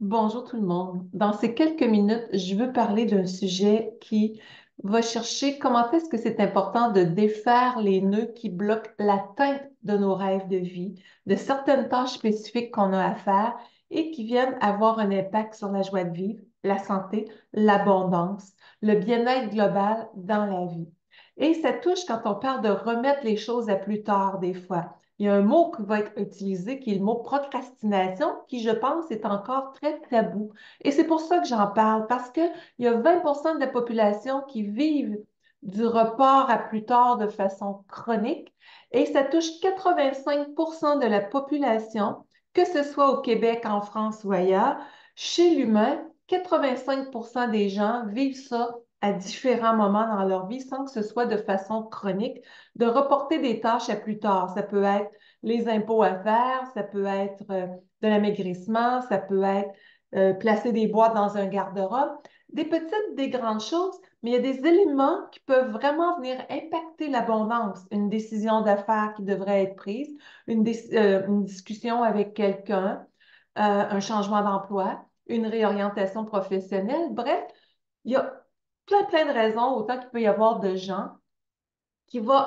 Bonjour tout le monde. Dans ces quelques minutes, je veux parler d'un sujet qui va chercher comment est-ce que c'est important de défaire les nœuds qui bloquent l'atteinte de nos rêves de vie, de certaines tâches spécifiques qu'on a à faire et qui viennent avoir un impact sur la joie de vivre, la santé, l'abondance, le bien-être global dans la vie. Et ça touche quand on parle de remettre les choses à plus tard des fois. Il y a un mot qui va être utilisé qui est le mot procrastination, qui, je pense, est encore très tabou. Et c'est pour ça que j'en parle, parce qu'il y a 20% de la population qui vivent du report à plus tard de façon chronique et ça touche 85% de la population, que ce soit au Québec, en France ou ailleurs. Chez l'humain, 85% des gens vivent ça à différents moments dans leur vie sans que ce soit de façon chronique de reporter des tâches à plus tard. Ça peut être les impôts à faire, ça peut être de l'amaigrissement, ça peut être placer des boîtes dans un garde-robe. Des petites, des grandes choses, mais il y a des éléments qui peuvent vraiment venir impacter l'abondance. Une décision d'affaires qui devrait être prise, une discussion avec quelqu'un, un changement d'emploi, une réorientation professionnelle. Bref, il y a plein de raisons, autant qu'il peut y avoir de gens qui vont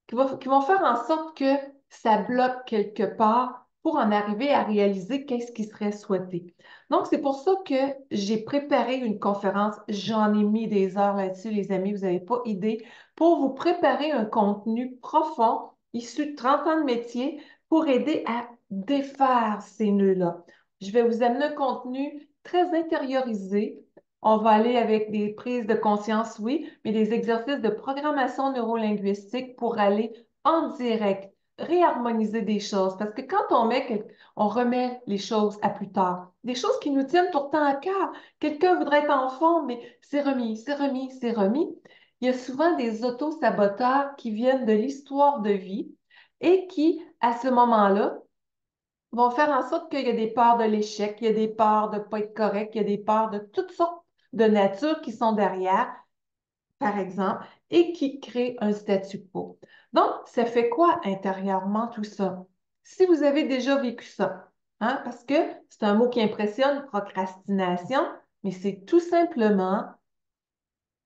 qui vont faire en sorte que ça bloque quelque part pour en arriver à réaliser qu'est-ce qui serait souhaité. Donc, c'est pour ça que j'ai préparé une conférence. J'en ai mis des heures là-dessus, les amis, vous n'avez pas idée, pour vous préparer un contenu profond issu de 30 ans de métier pour aider à défaire ces nœuds-là. Je vais vous amener un contenu très intériorisé. On va aller avec des prises de conscience, oui, mais des exercices de programmation neurolinguistique pour aller en direct, réharmoniser des choses. Parce que quand on remet les choses à plus tard, des choses qui nous tiennent pourtant à cœur. Quelqu'un voudrait être enfant, mais c'est remis, c'est remis, c'est remis. Il y a souvent des auto-saboteurs qui viennent de l'histoire de vie et qui, à ce moment-là, vont faire en sorte qu'il y a des peurs de l'échec, il y a des peurs de ne pas être correct, il y a des peurs de toutes sortes de nature qui sont derrière, par exemple, et qui créent un statu quo. Donc, ça fait quoi intérieurement tout ça? Si vous avez déjà vécu ça, hein, parce que c'est un mot qui impressionne, procrastination, mais c'est tout simplement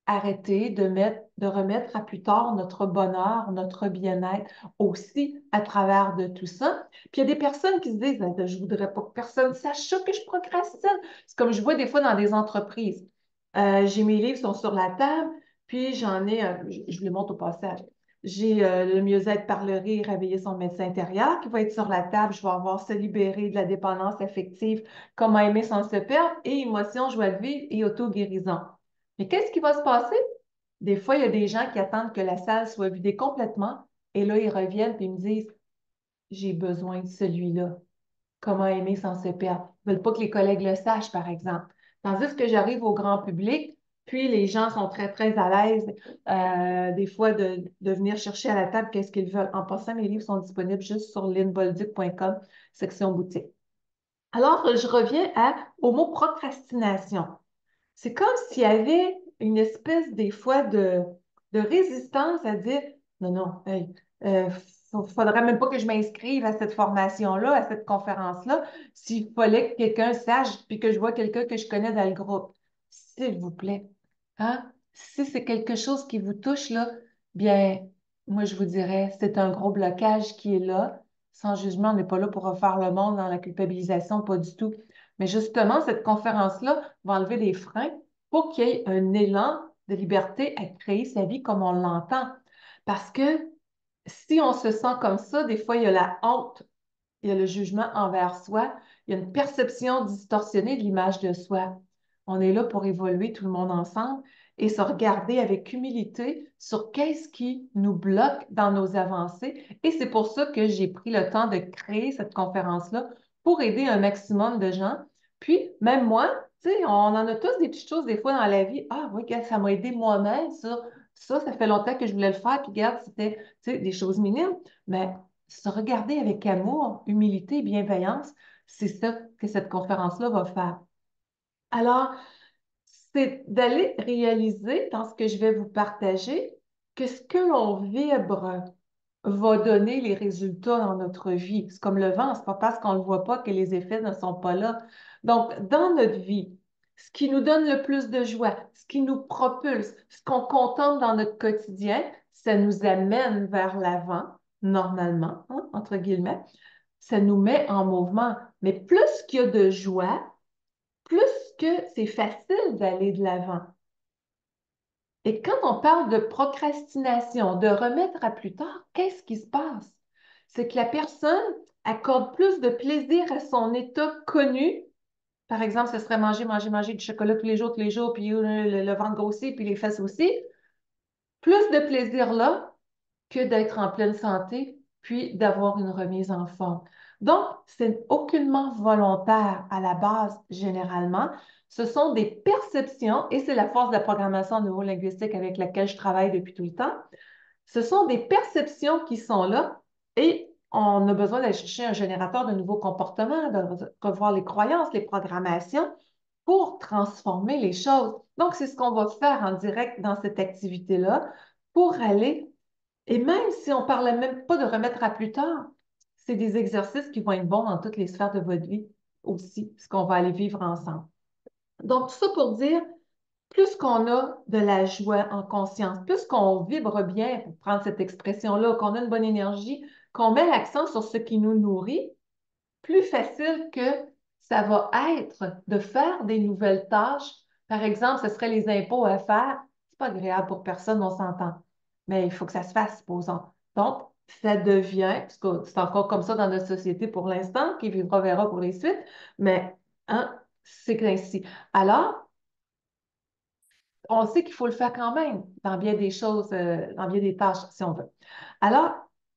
arrêter de remettre à plus tard notre bonheur, notre bien-être aussi à travers de tout ça. Puis il y a des personnes qui se disent, ben, je voudrais pas que personne sache ça, que je procrastine. C'est comme je vois des fois dans des entreprises. J'ai mes livres sont sur la table, puis j'en ai, je vous les montre au passage. J'ai le mieux-être par le rire, réveiller son médecin intérieur qui va être sur la table. Je vais avoir se libérer de la dépendance affective, comment aimer sans se perdre, et émotion, joie de vivre et auto-guérison. Mais qu'est-ce qui va se passer? Des fois, il y a des gens qui attendent que la salle soit vidée complètement et là, ils reviennent et ils me disent, j'ai besoin de celui-là. Comment aimer sans se perdre? Ils ne veulent pas que les collègues le sachent, par exemple. Tandis que j'arrive au grand public, puis les gens sont très à l'aise, des fois, de venir chercher à la table qu'est-ce qu'ils veulent. En passant, mes livres sont disponibles juste sur linbolduc.com, section boutique. Alors, je reviens au mot procrastination. C'est comme s'il y avait une espèce, des fois, de résistance à dire, non, non, hey, faudrait même pas que je m'inscrive à cette formation-là, à cette conférence-là, s'il fallait que quelqu'un sache, puis que je vois quelqu'un que je connais dans le groupe. S'il vous plaît, hein? Si c'est quelque chose qui vous touche, là, bien, moi, je vous dirais, c'est un gros blocage qui est là. Sans jugement, on n'est pas là pour refaire le monde dans la culpabilisation, pas du tout. Mais justement, cette conférence-là va enlever les freins pour qu'il y ait un élan de liberté à créer sa vie comme on l'entend. Parce que si on se sent comme ça, des fois, il y a la honte, il y a le jugement envers soi, il y a une perception distorsionnée de l'image de soi. On est là pour évoluer tout le monde ensemble et se regarder avec humilité sur qu'est-ce qui nous bloque dans nos avancées. Et c'est pour ça que j'ai pris le temps de créer cette conférence-là pour aider un maximum de gens. Puis, même moi, tu sais, on en a tous des petites choses des fois dans la vie. Ah oui, regarde, ça m'a aidé moi-même sur ça, ça fait longtemps que je voulais le faire, puis regarde, c'était, tu sais, des choses minimes. Mais se regarder avec amour, humilité et bienveillance, c'est ça que cette conférence-là va faire. Alors, c'est d'aller réaliser dans ce que je vais vous partager que ce que l'on vibre va donner les résultats dans notre vie. C'est comme le vent, c'est pas parce qu'on ne le voit pas que les effets ne sont pas là. Donc, dans notre vie, ce qui nous donne le plus de joie, ce qui nous propulse, ce qu'on contemple dans notre quotidien, ça nous amène vers l'avant, normalement, hein, entre guillemets. Ça nous met en mouvement. Mais plus qu'il y a de joie, plus que c'est facile d'aller de l'avant. Et quand on parle de procrastination, de remettre à plus tard, qu'est-ce qui se passe? C'est que la personne accorde plus de plaisir à son état connu. Par exemple, ce serait manger, manger, manger du chocolat tous les jours, puis le ventre grossir, puis les fesses aussi. Plus de plaisir là que d'être en pleine santé, puis d'avoir une remise en forme. Donc, c'est aucunement volontaire à la base, généralement. Ce sont des perceptions, et c'est la force de la programmation neurolinguistique avec laquelle je travaille depuis tout le temps. Ce sont des perceptions qui sont là et on a besoin d'aller chercher un générateur de nouveaux comportements, de revoir les croyances, les programmations pour transformer les choses. Donc, c'est ce qu'on va faire en direct dans cette activité-là pour aller et même si on ne parlait même pas de remettre à plus tard, c'est des exercices qui vont être bons dans toutes les sphères de votre vie aussi, ce qu'on va aller vivre ensemble. Donc, tout ça pour dire, plus qu'on a de la joie en conscience, plus qu'on vibre bien, pour prendre cette expression-là, qu'on a une bonne énergie, qu'on met l'accent sur ce qui nous nourrit, plus facile que ça va être de faire des nouvelles tâches. Par exemple, ce serait les impôts à faire. C'est pas agréable pour personne, on s'entend. Mais il faut que ça se fasse, supposons. Donc, ça devient, parce que c'est encore comme ça dans notre société pour l'instant, qui vivra verra pour les suites, mais hein, c'est ainsi. Alors, on sait qu'il faut le faire quand même dans bien des choses, dans bien des tâches, si on veut. Alors,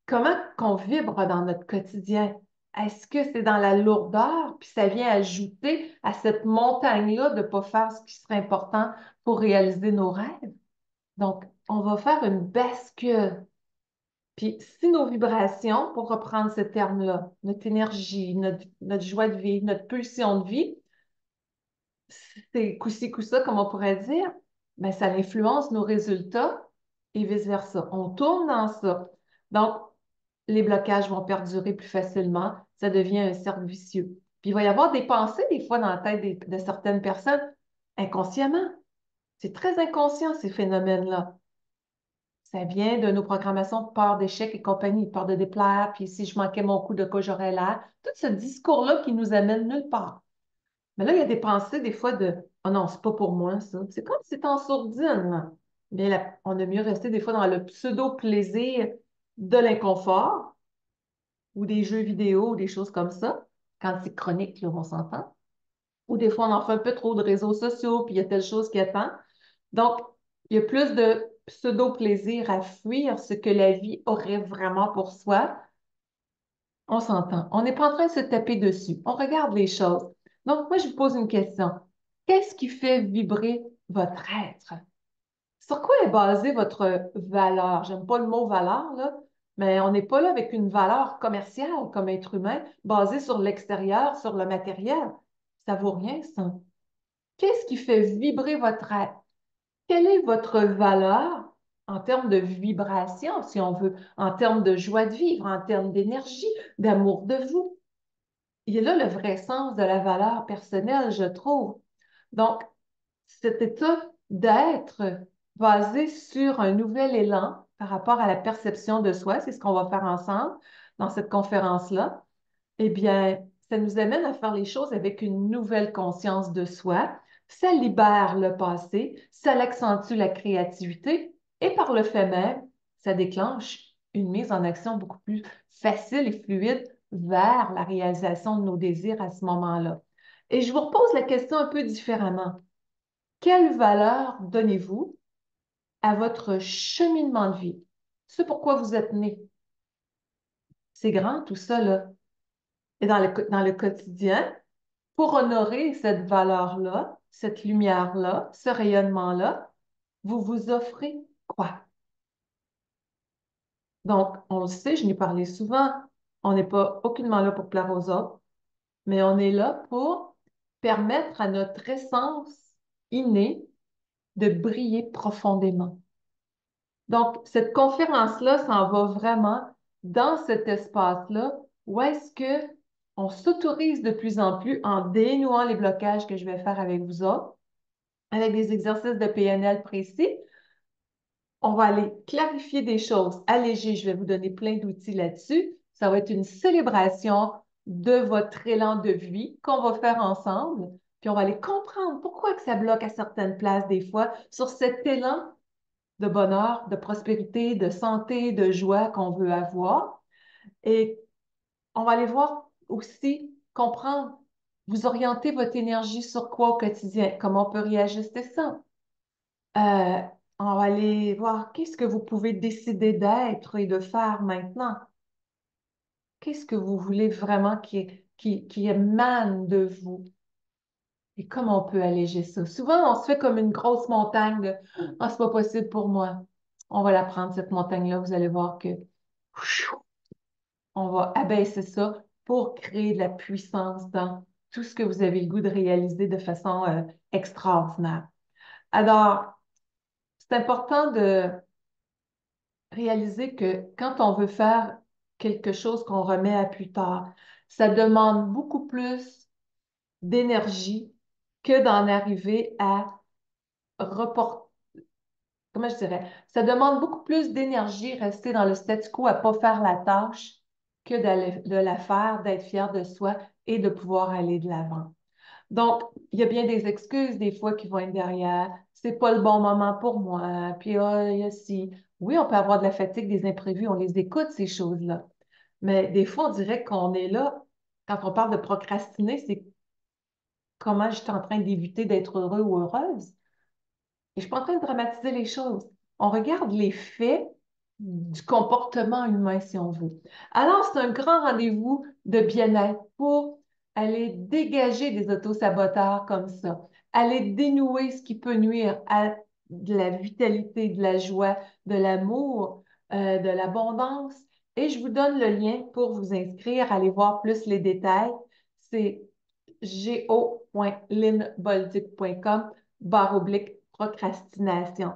comment qu'on vibre dans notre quotidien? Est-ce que c'est dans la lourdeur, puis ça vient ajouter à cette montagne-là de ne pas faire ce qui serait important pour réaliser nos rêves? Donc, on va faire une bascule. Puis, si nos vibrations, pour reprendre ce terme-là, notre énergie, notre joie de vie, notre pulsion de vie, c'est coup-ci, coup-ça, comme on pourrait dire, ben, ça influence nos résultats et vice-versa. On tourne dans ça. Donc, les blocages vont perdurer plus facilement. Ça devient un cercle vicieux. Puis, il va y avoir des pensées, des fois, dans la tête de certaines personnes, inconsciemment. C'est très inconscient, ces phénomènes-là. Ça vient de nos programmations de peur d'échec et compagnie, peur de déplaire, puis si je manquais mon coup, de quoi j'aurais l'air. Tout ce discours-là qui nous amène nulle part. Mais là, il y a des pensées, des fois, de oh non, c'est pas pour moi, ça. C'est comme si c'était en sourdine, là. Bien, on a mieux rester des fois dans le pseudo-plaisir de l'inconfort ou des jeux vidéo ou des choses comme ça, quand c'est chronique, là, on s'entend. Ou des fois, on en fait un peu trop de réseaux sociaux, puis il y a telle chose qui attend. Donc, il y a plus de pseudo-plaisir à fuir ce que la vie aurait vraiment pour soi. On s'entend. On n'est pas en train de se taper dessus. On regarde les choses. Donc, moi, je vous pose une question. Qu'est-ce qui fait vibrer votre être? Sur quoi est basée votre valeur? J'aime pas le mot valeur, là, mais on n'est pas là avec une valeur commerciale comme être humain, basée sur l'extérieur, sur le matériel. Ça vaut rien, ça. Qu'est-ce qui fait vibrer votre être? Quelle est votre valeur en termes de vibration, si on veut, en termes de joie de vivre, en termes d'énergie, d'amour de vous? Il est là le vrai sens de la valeur personnelle, je trouve. Donc, cet état d'être basé sur un nouvel élan par rapport à la perception de soi, c'est ce qu'on va faire ensemble dans cette conférence-là, eh bien, ça nous amène à faire les choses avec une nouvelle conscience de soi. Ça libère le passé, ça l'accentue la créativité et par le fait même, ça déclenche une mise en action beaucoup plus facile et fluide vers la réalisation de nos désirs à ce moment-là. Et je vous repose la question un peu différemment. Quelle valeur donnez-vous à votre cheminement de vie? Ce pourquoi vous êtes né. C'est grand tout ça, là. Et dans le quotidien, pour honorer cette valeur-là, cette lumière-là, ce rayonnement-là, vous vous offrez quoi? Donc, on le sait, je n'ai parlé souvent, on n'est pas aucunement là pour plaire aux autres, mais on est là pour permettre à notre essence innée de briller profondément. Donc, cette conférence-là s'en va vraiment dans cet espace-là où est-ce que on s'autorise de plus en plus en dénouant les blocages que je vais faire avec vous autres, avec des exercices de PNL précis. On va aller clarifier des choses, alléger. Je vais vous donner plein d'outils là-dessus. Ça va être une célébration de votre élan de vie qu'on va faire ensemble. Puis on va aller comprendre pourquoi que ça bloque à certaines places des fois sur cet élan de bonheur, de prospérité, de santé, de joie qu'on veut avoir. Et on va aller voir aussi, comprendre, vous orienter votre énergie sur quoi au quotidien, comment on peut réajuster ça. Euh, on va aller voir qu'est-ce que vous pouvez décider d'être et de faire maintenant. Qu'est-ce que vous voulez vraiment qui émane de vous et comment on peut alléger ça. Souvent, on se fait comme une grosse montagne de «Ah, c'est pas possible pour moi». On va la prendre, cette montagne-là. Vous allez voir que on va abaisser ça pour créer de la puissance dans tout ce que vous avez le goût de réaliser de façon extraordinaire. Alors, c'est important de réaliser que quand on veut faire quelque chose qu'on remet à plus tard, ça demande beaucoup plus d'énergie que d'en arriver à reporter. Comment je dirais? Ça demande beaucoup plus d'énergie rester dans le statu quo à ne pas faire la tâche que de la faire, d'être fier de soi et de pouvoir aller de l'avant. Donc, il y a bien des excuses des fois qui vont être derrière. C'est pas le bon moment pour moi. Puis, ah, il y a si. Oui, on peut avoir de la fatigue, des imprévus, on les écoute, ces choses-là. Mais des fois, on dirait qu'on est là, quand on parle de procrastiner, c'est comment je suis en train d'éviter d'être heureux ou heureuse. Et je suis pas en train de dramatiser les choses. On regarde les faits du comportement humain, si on veut. Alors, c'est un grand rendez-vous de bien-être pour aller dégager des autosaboteurs comme ça, aller dénouer ce qui peut nuire à de la vitalité, de la joie, de l'amour, de l'abondance. Et je vous donne le lien pour vous inscrire, aller voir plus les détails. C'est go.linbolduc.com/procrastination.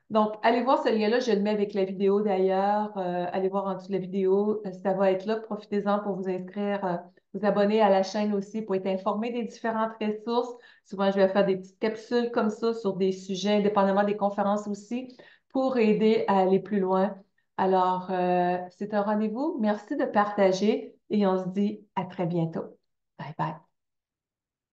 Donc, allez voir ce lien-là, je le mets avec la vidéo d'ailleurs. Allez voir en dessous de la vidéo, ça va être là. Profitez-en pour vous inscrire, vous abonner à la chaîne aussi pour être informé des différentes ressources. Souvent, je vais faire des petites capsules comme ça sur des sujets, indépendamment des conférences aussi, pour aider à aller plus loin. Alors, c'est un rendez-vous. Merci de partager et on se dit à très bientôt. Bye bye.